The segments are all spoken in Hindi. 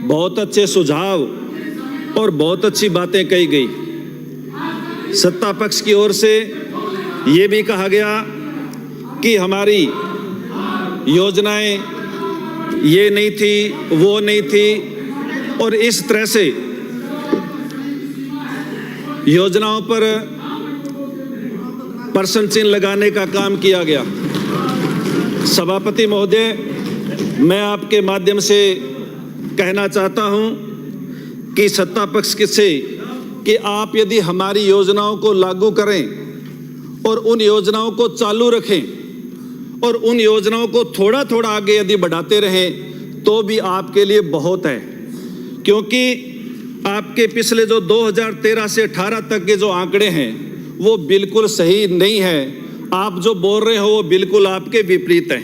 बहुत अच्छे सुझाव और बहुत अच्छी बातें कही गई। सत्ता पक्ष की ओर से ये भी कहा गया कि हमारी योजनाएं ये नहीं थी, वो नहीं थी, और इस तरह से योजनाओं पर प्रश्न चिन्ह लगाने का काम किया गया। सभापति महोदय, मैं आपके माध्यम से कहना चाहता हूं कि सत्ता पक्ष से कि आप यदि हमारी योजनाओं को लागू करें और उन योजनाओं को चालू रखें और उन योजनाओं को थोड़ा थोड़ा आगे यदि बढ़ाते रहें तो भी आपके लिए बहुत है, क्योंकि आपके पिछले जो 2013 से 18 तक के जो आंकड़े हैं वो बिल्कुल सही नहीं है। आप जो बोल रहे हो वो बिल्कुल आपके विपरीत है।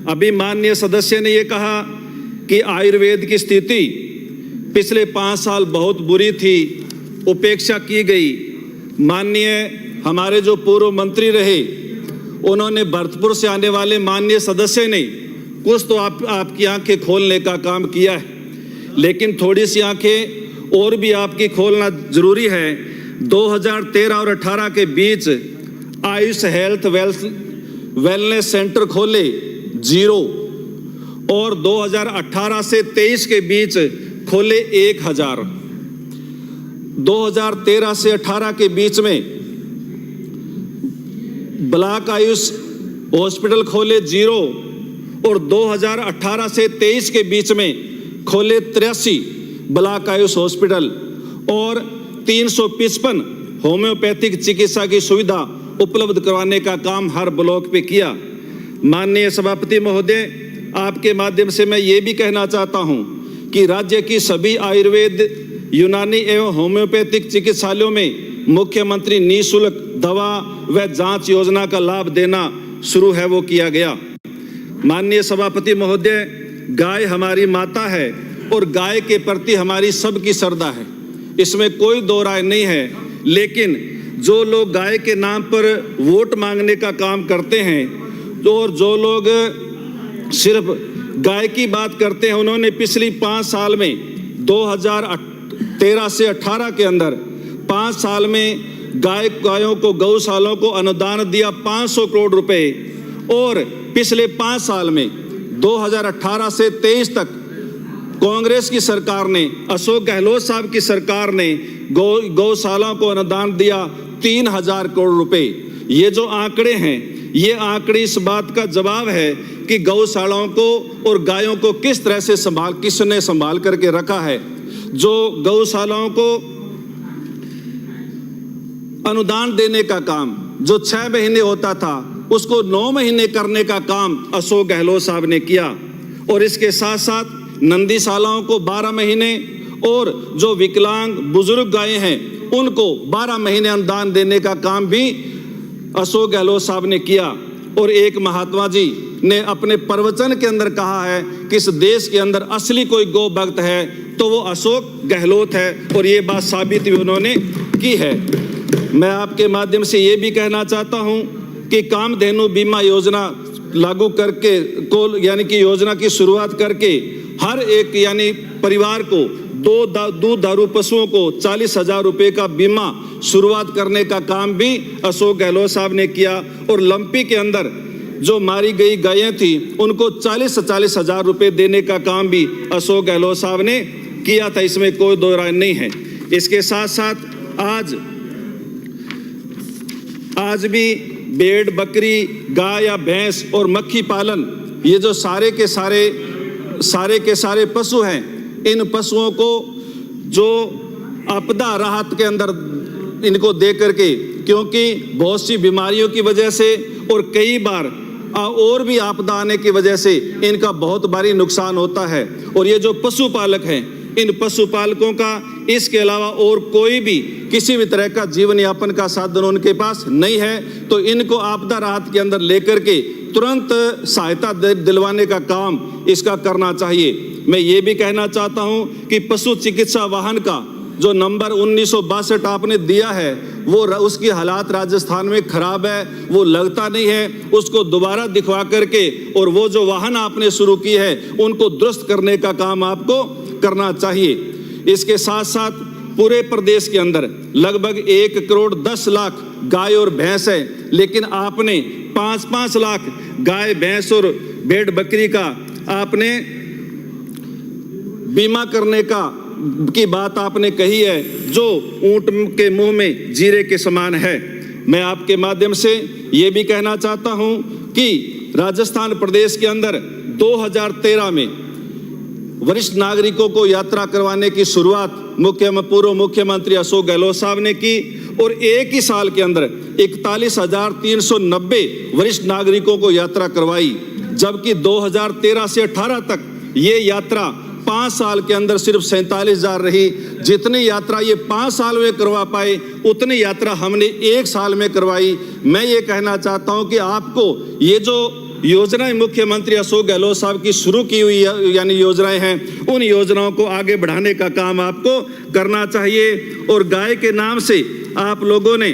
अभी माननीय सदस्य ने ये कहा कि आयुर्वेद की स्थिति पिछले 5 साल बहुत बुरी थी, उपेक्षा की गई। माननीय हमारे जो पूर्व मंत्री रहे उन्होंने भरतपुर से आने वाले माननीय सदस्य ने कुछ तो आपकी आंखें खोलने का काम किया है, लेकिन थोड़ी सी आंखें और भी आपकी खोलना जरूरी है। 2013 और 18 के बीच आयुष हेल्थ वेलनेस सेंटर खोले 0, और 2018 से 23 के बीच खोले 1000। 2013 से 18 के बीच में ब्लॉक आयुष हॉस्पिटल खोले 0, और 2018 से 23 के बीच में खोले 83 ब्लॉक आयुष हॉस्पिटल और 355 होम्योपैथिक चिकित्सा की सुविधा उपलब्ध करवाने का काम हर ब्लॉक पे किया। माननीय सभापति महोदय, आपके माध्यम से मैं ये भी कहना चाहता हूं कि राज्य की सभी आयुर्वेद, यूनानी एवं होम्योपैथिक चिकित्सालयों में मुख्यमंत्री निःशुल्क दवा व जांच योजना का लाभ देना शुरू है, वो किया गया। माननीय सभापति महोदय, गाय हमारी माता है और गाय के प्रति हमारी सबकी श्रद्धा है, इसमें कोई दो राय नहीं है। लेकिन जो लोग गाय के नाम पर वोट मांगने का काम करते हैं और जो लोग सिर्फ गाय की बात करते हैं, उन्होंने पिछली 5 साल में 2013 से 18 के अंदर 5 साल में गायों को, गौशालाओं को अनुदान दिया 500 करोड़ रुपए, और पिछले 5 साल में 2018 से 23 तक कांग्रेस की सरकार ने, अशोक गहलोत साहब की सरकार ने गौशालाओं को अनुदान दिया 3000 करोड़ रुपए। ये जो आंकड़े हैं, ये आंकड़े इस बात का जवाब है कि गौशालाओं को और गायों को किस तरह से किसने संभाल करके रखा है। जो गौशालाओं को अनुदान देने का काम जो 6 महीने होता था उसको 9 महीने करने का काम अशोक गहलोत साहब ने किया, और इसके साथ साथ नंदीशालाओं को 12 महीने और जो विकलांग बुजुर्ग गायें हैं उनको 12 महीने अनुदान देने का काम भी अशोक गहलोत साहब ने किया। और एक महात्मा जी ने अपने प्रवचन के अंदर कहा है कि इस देश के अंदर असली कोई गौ भक्त है तो वो अशोक गहलोत है, और ये बात साबित भी उन्होंने की है। मैं आपके माध्यम से ये भी कहना चाहता हूँ कि कामधेनु बीमा योजना लागू करके यानी कि योजना की शुरुआत करके हर एक यानी परिवार को 2 दूधारू पशुओं को 40,000 रुपए का बीमा शुरुआत करने का काम भी अशोक गहलोत साहब ने किया, और लंपी के अंदर जो मारी गई गायें थी उनको 40,000 रुपए देने का काम भी अशोक गहलोत साहब ने किया था, इसमें कोई दो राय नहीं है। इसके साथ साथ आज भी भेड़, बकरी, गाय या भैंस और मक्खी पालन, ये जो सारे के सारे पशु हैं, इन पशुओं को जो आपदा राहत के अंदर इनको दे करके, क्योंकि बहुत सी बीमारियों की वजह से और कई बार और भी आपदा आने की वजह से इनका बहुत भारी नुकसान होता है, और ये जो पशुपालक हैं, इन पशुपालकों का इसके अलावा और कोई भी किसी भी तरह का जीवन यापन का साधन उनके पास नहीं है, तो इनको आपदा राहत के अंदर लेकर के तुरंत सहायता दिलवाने का काम इसका करना चाहिए। मैं ये भी कहना चाहता हूं कि पशु चिकित्सा वाहन का जो नंबर 1962 आपने दिया है वो उसकी हालात राजस्थान में खराब है, वो लगता नहीं है, उसको दोबारा दिखवा करके और वो जो वाहन आपने शुरू की है उनको दुरुस्त करने का काम आपको करना चाहिए। इसके साथ साथ पूरे प्रदेश के अंदर लगभग 1 करोड़ 10 लाख गाय और भैंस है, लेकिन आपने 5-5 लाख गाय भैंस और भेड़ बकरी का आपने बीमा करने की बात आपने कही है, जो ऊंट के मुंह में जीरे के समान है। मैं आपके माध्यम से ये भी कहना चाहता हूं कि राजस्थान प्रदेश के अंदर 2013 में वरिष्ठ नागरिकों को यात्रा करवाने की शुरुआत पूर्व मुख्यमंत्री अशोक गहलोत साहब ने की और एक ही साल के अंदर 41,390 वरिष्ठ नागरिकों को यात्रा करवाई, जबकि 2013 से 18 तक ये यात्रा 5 साल के अंदर सिर्फ 47,000 रही। जितनी यात्रा ये 5 साल में करवा पाए उतनी यात्रा हमने 1 साल में करवाई। मैं ये कहना चाहता हूं कि आपको ये जो योजनाएं मुख्यमंत्री अशोक गहलोत साहब की शुरू की हुई यानी योजनाएं हैं, उन योजनाओं को आगे बढ़ाने का काम आपको करना चाहिए। और गाय के नाम से आप लोगों ने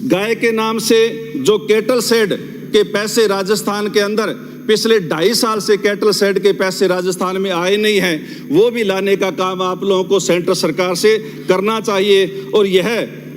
गाय के नाम से जो कैटल शेड के पैसे राजस्थान के अंदर पिछले 2.5 साल से कैटल शेड के पैसे राजस्थान में आए नहीं हैं, वो भी लाने का काम आप लोगों को सेंट्रल सरकार से करना चाहिए। और यह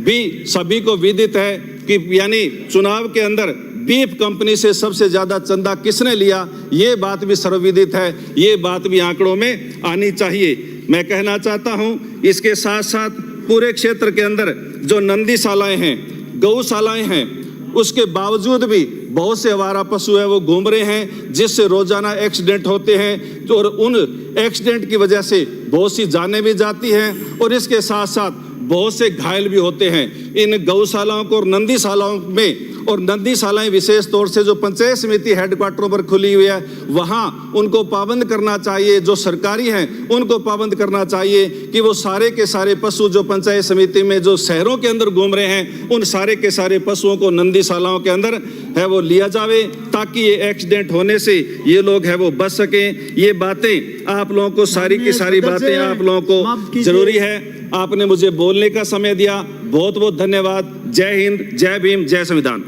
भी सभी को विदित है कि यानी चुनाव के अंदर बीफ कंपनी से सबसे ज्यादा चंदा किसने लिया, ये बात भी सर्वविदित है, ये बात भी आंकड़ों में आनी चाहिए। मैं कहना चाहता हूं इसके साथ साथ पूरे क्षेत्र के अंदर जो नंदीशालाएं हैं, गौशालाएं हैं, उसके बावजूद भी बहुत से आवारा पशु है वो घूम रहे हैं, जिससे रोजाना एक्सीडेंट होते हैं और उन एक्सीडेंट की वजह से बहुत सी जानें भी जाती हैं और इसके साथ साथ बहुत से घायल भी होते हैं। इन गौशालाओं को और नंदीशालाओं में, और नंदीशालाएं विशेष तौर से जो पंचायत समिति हेडक्वार्टरों पर खुली हुई है, वहाँ उनको पाबंद करना चाहिए। जो सरकारी हैं उनको पाबंद करना चाहिए कि वो सारे के सारे पशु जो पंचायत समिति में जो शहरों के अंदर घूम रहे हैं, उन सारे के सारे पशुओं को नंदीशालाओं के अंदर है वो लिया जावे, ताकि ये एक्सीडेंट होने से ये लोग है वो बच सकें। ये बातें आप लोगों को सारी की सारी बातें आप लोगों को जरूरी है। आपने मुझे बोलने का समय दिया, बहुत बहुत धन्यवाद। जय हिंद, जय भीम, जय संविधान।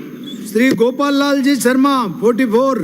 श्री गोपाल लाल जी शर्मा 44।